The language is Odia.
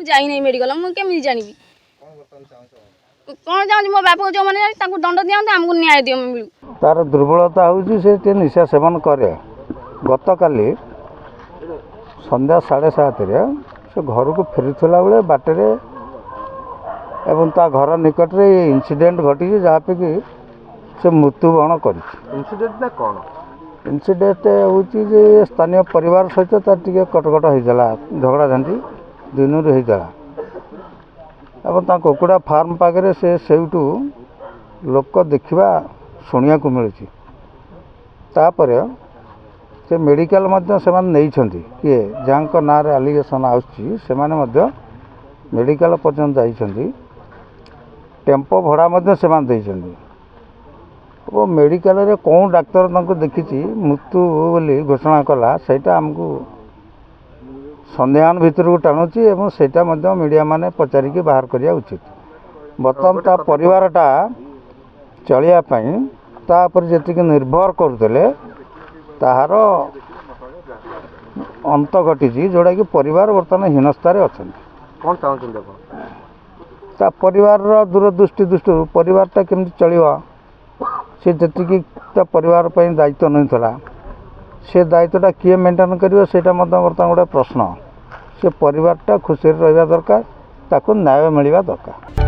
যাই নাই মেডিকাল ମୁଁ କେମିତି ଜାଣିବି କ'ଣ ଚାହୁଁଛି ମୋ ବାପାକୁ ଯେଉଁମାନେ ଜାଣି ତାଙ୍କୁ ଦଣ୍ଡ ଦିଅନ୍ତୁ ଆମକୁ ନ୍ୟାୟ ଦିଅ ମିଳୁ। ତାର ଦୁର୍ବଳତା ହେଉଛି ସେ ଟିକେ ନିଶା ସେବନ କରେ। ଗତକାଲି ସନ୍ଧ୍ୟା 7:30ରେ ସେ ଘରକୁ ଫେରୁଥିଲା ବେଳେ ବାଟରେ ଏବଂ ତା ଘର ନିକଟରେ ଏ ଇନସିଡେଣ୍ଟ ଘଟିଛି ଯାହାକି ସେ ମୃତ୍ୟୁବରଣ କରିଛି। ଇନସିଡେଣ୍ଟ କ'ଣ? ଇନସିଡେଣ୍ଟ ହେଉଛି ଯେ ସ୍ଥାନୀୟ ପରିବାର ସହିତ ତାର ଟିକେ କଟକଟ ହେଇଥିଲା, ଝଗଡ଼ାଝାଣ୍ଟି ଦିନରୁ ହେଇଥିଲା ଏବଂ ତା କୁକୁଡ଼ା ଫାର୍ମ ପାଖରେ ସେ ସେଇଠୁ ଲୋକ ଦେଖିବା ଶୁଣିବାକୁ ମିଳୁଛି। ତାପରେ ସେ ମେଡ଼ିକାଲ ମଧ୍ୟ ସେମାନେ ନେଇଛନ୍ତି, କିଏ ଯାହାଙ୍କ ନାଁରେ ଆଲିଗେସନ୍ ଆସୁଛି ସେମାନେ ମଧ୍ୟ ମେଡ଼ିକାଲ ପର୍ଯ୍ୟନ୍ତ ଯାଇଛନ୍ତି। ଟେମ୍ପୋ ଭଡ଼ା ମଧ୍ୟ ସେମାନେ ଦେଇଛନ୍ତି ଏବଂ ମେଡ଼ିକାଲରେ କେଉଁ ଡାକ୍ତର ତାଙ୍କୁ ଦେଖିଛି ମୃତ୍ୟୁ ବୋଲି ଘୋଷଣା କଲା ସେଇଟା ଆମକୁ ସନ୍ଦେହାନ ଭିତରକୁ ଟାଣୁଛି ଏବଂ ସେଇଟା ମଧ୍ୟ ମିଡ଼ିଆମାନେ ପଚାରିକି ବାହାର କରିବା ଉଚିତ। ବର୍ତ୍ତମାନ ତା ପରିବାରଟା ଚଳିବା ପାଇଁ ତା ଉପରେ ଯେତିକି ନିର୍ଭର କରୁଥିଲେ ତାହାର ଅନ୍ତ ଘଟିଛି, ଯେଉଁଟାକି ପରିବାର ବର୍ତ୍ତମାନ ହୀନସ୍ଥାରେ ଅଛନ୍ତି। କ'ଣ ଚାହୁଁଛନ୍ତି ଆପଣ? ତା ପରିବାରର ଦୂରଦୃଷ୍ଟି ଦୃଷ୍ଟିରୁ ପରିବାରଟା କେମିତି ଚଳିବ, ସେ ଯେତିକି ତା ପରିବାର ପାଇଁ ଦାୟିତ୍ୱ ନେଇଥିଲା ସେ ଦାୟିତ୍ୱଟା କିଏ ମେଣ୍ଟେନ୍ କରିବ ସେଇଟା ମଧ୍ୟ ବର୍ତ୍ତମାନ ଗୋଟେ ପ୍ରଶ୍ନ। ସେ ପରିବାରଟା ଖୁସିରେ ରହିବା ଦରକାର, ତାକୁ ନ୍ୟାୟ ମିଳିବା ଦରକାର।